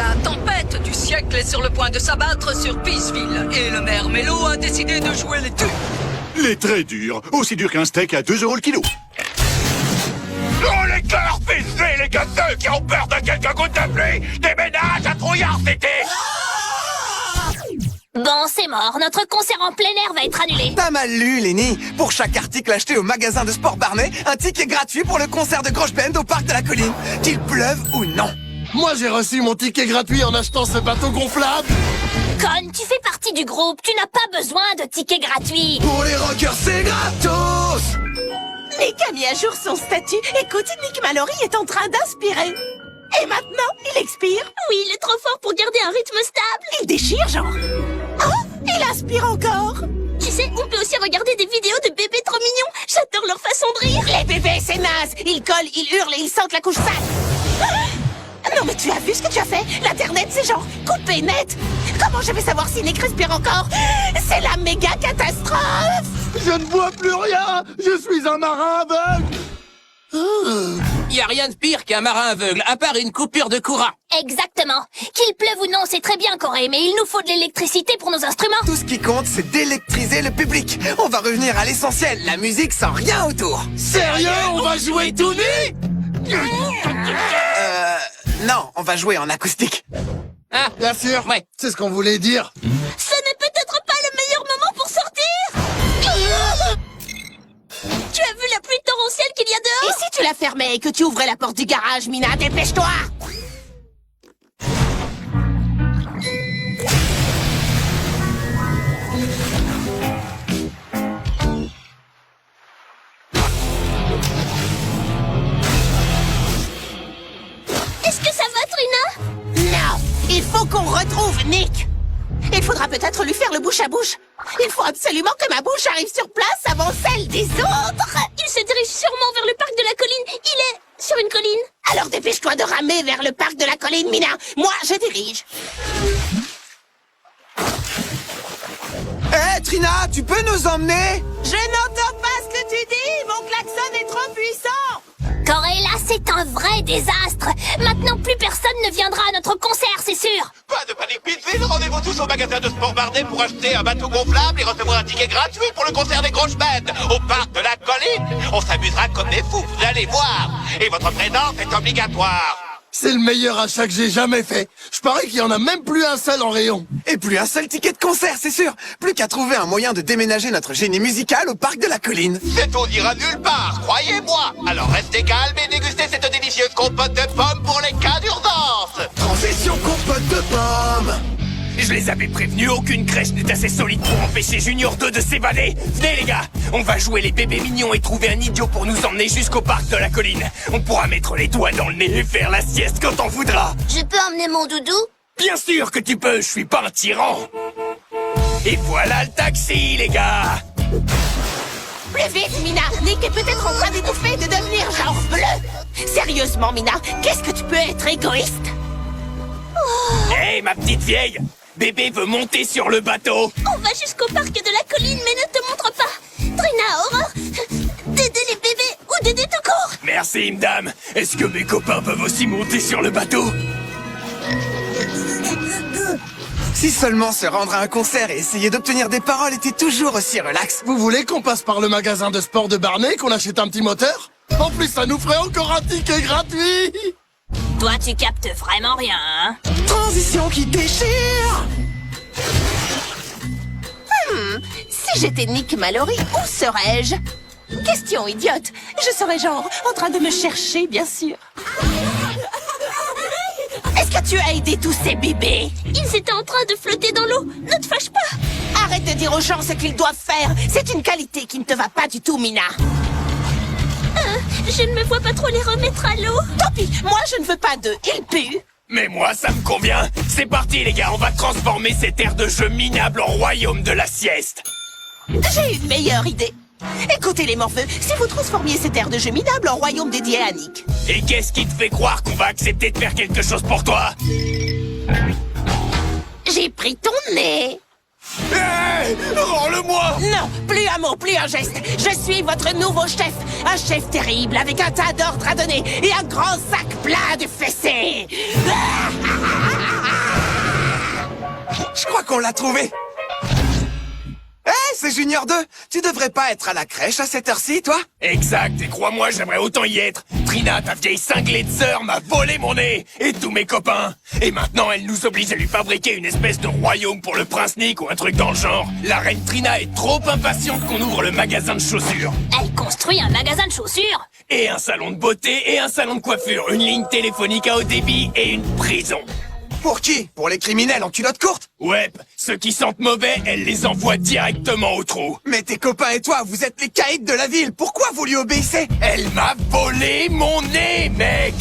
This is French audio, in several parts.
La tempête du siècle est sur le point de s'abattre sur Peaceville. Et le maire Mello a décidé de jouer les durs. Les très durs, aussi dur qu'un steak à 2 € le kilo. Oh les cœurs pisés, les gâteux qui ont peur de quelques gouttes de pluie. Déménage à Trouillard cet été. Bon, c'est mort. Notre concert en plein air va être annulé. Pas mal lu, Lenny. Pour chaque article acheté au magasin de sport Barnet, un ticket gratuit pour le concert de Grosse Bend au Parc de la Colline. Qu'il pleuve ou non. Moi, j'ai reçu mon ticket gratuit en achetant ce bateau gonflable. Con, tu fais partie du groupe. Tu n'as pas besoin de tickets gratuits. Pour les rockers, c'est gratos. Nick a mis à jour son statut. Écoute, Nick Mallory est en train d'inspirer. Et maintenant, il expire. Oui, il est trop fort pour garder un rythme stable. Il déchire, genre. Oh, il aspire encore. Tu sais, on peut aussi regarder des vidéos de bébés trop mignons. J'adore leur façon de rire. Les bébés, c'est naze. Ils collent, ils hurlent et ils sentent la couche sale. Ah, non, mais tu as vu ce que tu as fait? L'Internet, c'est genre coupé net. Comment je vais savoir si Nick respire encore? C'est la méga catastrophe. Je ne vois plus rien. Je suis un marin aveugle. Y a rien de pire qu'un marin aveugle, à part une coupure de courant. Exactement. Qu'il pleuve ou non, c'est très bien, Corée, mais il nous faut de l'électricité pour nos instruments. Tout ce qui compte, c'est d'électriser le public. On va revenir à l'essentiel, la musique sans rien autour. Sérieux, on va jouer tout nu? Non, on va jouer en acoustique. Ah, Bien sûr, ouais. c'est ce qu'on voulait dire. Ce n'est peut-être pas le meilleur moment pour sortir. Tu as vu la pluie torrentielle qu'il y a Et dehors? si tu la fermais et que tu ouvrais la porte du garage, Mina, dépêche-toi. Est-ce que ça va, Trina? Non, il faut qu'on retrouve Nick. Il faudra peut-être lui faire le bouche à bouche. Il faut absolument que ma bouche arrive sur place avant celle des autres. Il se dirige sûrement vers le parc de la colline. Il est sur une colline. Alors dépêche-toi de ramer vers le parc de la colline, Mina. Moi, je dirige. Hé, Trina, tu peux nous emmener? Je n'entends pas ce que tu dis. Mon klaxon est trop puissant. Corée, là, c'est un vrai désastre. Maintenant, plus personne ne viendra à notre concert, c'est sûr. Pas de panique, Peaceville. Rendez-vous tous au magasin de sport Barnet pour acheter un bateau gonflable et recevoir un ticket gratuit pour le concert des Grosses Bêtes au Parc de la Colline. On s'amusera comme des fous, vous allez voir. Et votre présence est obligatoire. C'est le meilleur achat que j'ai jamais fait. Je parie qu'il y en a même plus un seul en rayon. Et plus un seul ticket de concert, c'est sûr. Plus qu'à trouver un moyen de déménager notre génie musical au Parc de la Colline. C'est on ira nulle part, croyez-moi. Alors restez calme et dégustez cette délicieuse compote de pommes pour les cas d'urgence. Transition compote de pommes. Je les avais prévenus, aucune crèche n'est assez solide pour empêcher Junior 2 de s'évader. Venez les gars, on va jouer les bébés mignons et trouver un idiot pour nous emmener jusqu'au parc de la colline. On pourra mettre les doigts dans le nez et faire la sieste quand on voudra. Je peux emmener mon doudou? Bien sûr que tu peux, je suis pas un tyran. Et voilà le taxi les gars. Plus vite, Mina. Nick est peut-être en train d'étouffer et de devenir genre bleu. Sérieusement, Mina, qu'est-ce que tu peux être égoïste? Hé ma petite vieille, bébé veut monter sur le bateau. On va jusqu'au parc de la colline, mais ne te montre pas. Trina a horreur d'aider les bébés ou d'aider tout court. Merci madame. Est-ce que mes copains peuvent aussi monter sur le bateau? Si seulement se rendre à un concert et essayer d'obtenir des paroles était toujours aussi relax. Vous voulez qu'on passe par le magasin de sport de Barnet, qu'on achète un petit moteur? En plus, ça nous ferait encore un ticket gratuit. Toi, tu captes vraiment rien, hein? Transition qui déchire. Si j'étais Nick Mallory, où serais-je? Question idiote. Je serais genre en train de me chercher, bien sûr. Est-ce que tu as aidé tous ces bébés? Ils étaient en train de flotter dans l'eau. Ne te fâche pas. Arrête de dire aux gens ce qu'ils doivent faire. C'est une qualité qui ne te va pas du tout, Mina. Je ne me vois pas trop les remettre à l'eau. Tant pis, moi je ne veux pas d'eux. Ils puent. Mais moi ça me convient. C'est parti les gars, on va transformer cette aire de jeu minable en royaume de la sieste. J'ai une meilleure idée. Écoutez les morveux, si vous transformiez cette aire de jeu minable en royaume dédié à Nick. Et qu'est-ce qui te fait croire qu'on va accepter de faire quelque chose pour toi? J'ai pris ton nez. Hé, rends-le-moi! Non, plus un mot, plus un geste. Je suis votre nouveau chef. Un chef terrible avec un tas d'ordres à donner et un grand sac plein de fessées. crois qu'on l'a trouvé. C'est Junior 2. Tu devrais pas être à la crèche à cette heure-ci, toi? Exact, et crois-moi, j'aimerais autant y être. Trina, ta vieille cinglée de sœur, m'a volé mon nez, et tous mes copains. Et maintenant, elle nous oblige à lui fabriquer une espèce de royaume pour le prince Nick ou un truc dans le genre. La reine Trina est trop impatiente qu'on ouvre le magasin de chaussures. Elle construit un magasin de chaussures. Et un salon de beauté et un salon de coiffure, une ligne téléphonique à haut débit et une prison. Pour qui? Pour les criminels en culotte courte? Ouais, ceux qui sentent mauvais, elle les envoie directement au trou. Mais tes copains et toi, vous êtes les caïds de la ville. Pourquoi vous lui obéissez? Elle m'a volé mon nez, mec!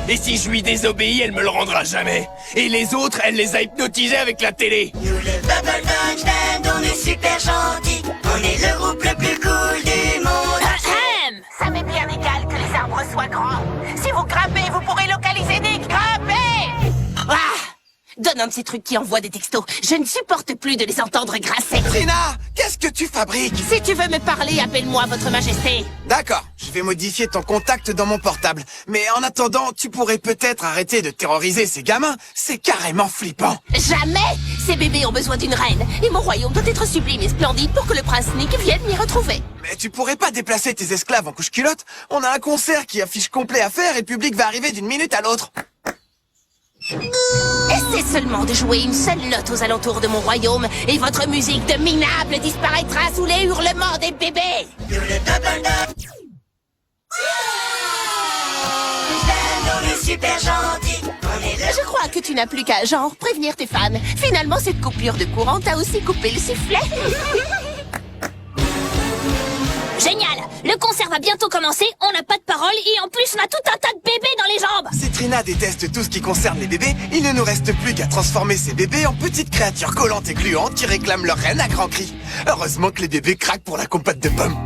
Et si je lui désobéis, elle me le rendra jamais. Et les autres, elle les a hypnotisés avec la télé. Nous le Bubble Bunch Band, on est super gentils. On est le groupe le plus cool du monde. Ahem. Ça m'est bien égal que les arbres soient grands. Si vous grimpez, vous pourrez localiser Nick. Grimpez! Ah! Donne un de ces trucs qui envoient des textos. Je ne supporte plus de les entendre grasser. Trina, qu'est-ce que tu fabriques? Si tu veux me parler, appelle-moi votre majesté. D'accord, je vais modifier ton contact dans mon portable. Mais en attendant, tu pourrais peut-être arrêter de terroriser ces gamins. C'est carrément flippant. Jamais! Ces bébés ont besoin d'une reine. Et mon royaume doit être sublime et splendide pour que le prince Nick vienne m'y retrouver. Mais tu pourrais pas déplacer tes esclaves en couche-culotte? On a un concert qui affiche complet à faire et le public va arriver d'une minute à l'autre. Essaie seulement de jouer une seule note aux alentours de mon royaume et votre musique de minable disparaîtra sous les hurlements des bébés. Nous le Bubble Bunch Band, on est super gentils. On est le Je crois que tu n'as plus qu'à, genre, prévenir tes fans. Finalement, cette coupure de courant t'a aussi coupé le sifflet. Génial. Le concert va bientôt commencer, on n'a pas de parole et en plus on a tout un tas de bébés dans les jambes. Si Trina déteste tout ce qui concerne les bébés, il ne nous reste plus qu'à transformer ces bébés en petites créatures collantes et gluantes qui réclament leur reine à grands cris. Heureusement que les bébés craquent pour la compote de pommes.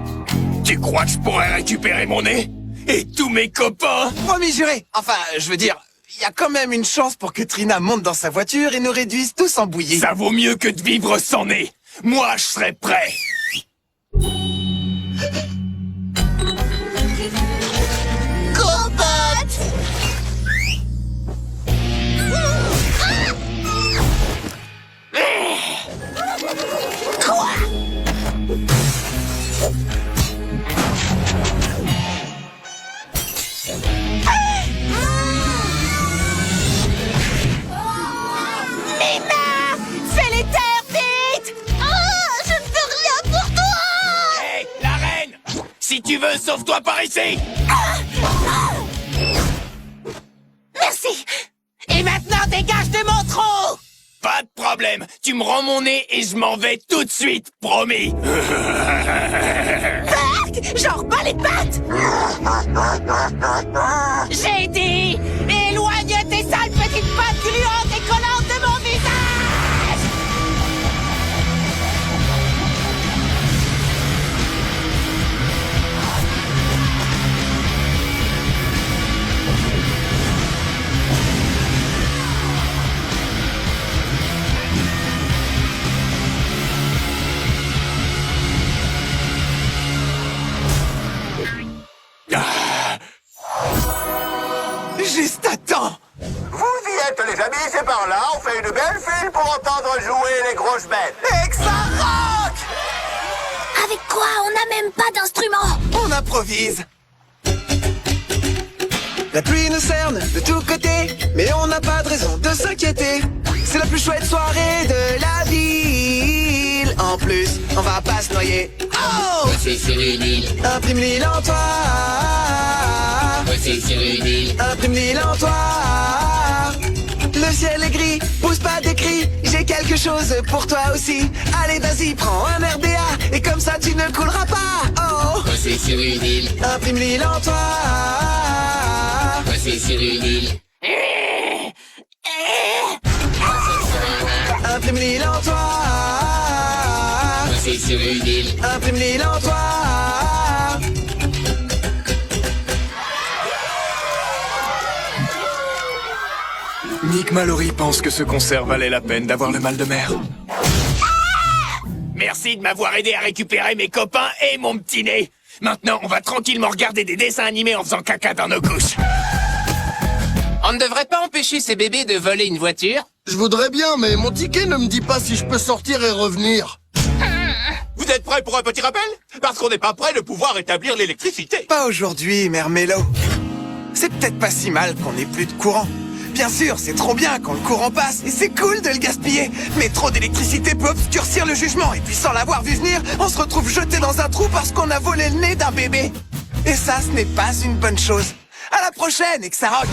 Tu crois que je pourrais récupérer mon nez? Et tous mes copains? Promis juré. Enfin, je veux dire, il y a quand même une chance pour que Trina monte dans sa voiture et nous réduise tous en bouillie. Ça vaut mieux que de vivre sans nez. Moi, je serais prêt. Fais-les taire, vite! Je ne peux rien pour toi. Hé, la reine! Si tu veux, sauve-toi par ici! Merci! Et maintenant, dégage de mon trou! Pas de problème, tu me rends mon nez et je m'en vais tout de suite, promis! Arc! Genre, bats les pattes! J'ai dit, éloigne tes sales petites pattes gluantes et collantes de mon visage! Juste à temps. Vous y êtes, les amis, c'est par là. On fait une belle file pour entendre jouer les grosses bêtes. Et que ça rock! Avec quoi? On n'a même pas d'instrument. On improvise. La pluie nous cerne de tous côtés, mais on n'a pas de raison de s'inquiéter. C'est la plus chouette soirée de la ville. En plus, on va pas se noyer. Oh! C'est sur une île, Imprime l'île en toi. c'est sur une île. Imprime l'île en toi. Le ciel est gris, pousse pas des cris. J'ai quelque chose pour toi aussi. Allez, vas-y, prends un RDA. Et comme ça, tu ne couleras pas. Oh! C'est sur une île, Imprime l'île en toi. c'est sur une île. Imprime l'île en toi. C'est sur une île, Imprime l'île en toi. Nick Mallory pense que ce concert valait la peine d'avoir le mal de mer. Merci de m'avoir aidé à récupérer mes copains et mon petit nez. Maintenant, on va tranquillement regarder des dessins animés en faisant caca dans nos couches. On ne devrait pas empêcher ces bébés de voler une voiture? Je voudrais bien, mais mon ticket ne me dit pas si je peux sortir et revenir. Vous êtes prêts pour un petit rappel? Parce qu'on n'est pas prêt de pouvoir établir l'électricité. Pas aujourd'hui, Mère Mélo. C'est peut-être pas si mal qu'on ait plus de courant. Bien sûr, c'est trop bien quand le courant passe, et c'est cool de le gaspiller. Mais trop d'électricité peut obscurcir le jugement, et puis sans l'avoir vu venir, on se retrouve jeté dans un trou parce qu'on a volé le nez d'un bébé. Et ça, ce n'est pas une bonne chose. À la prochaine, Exarock!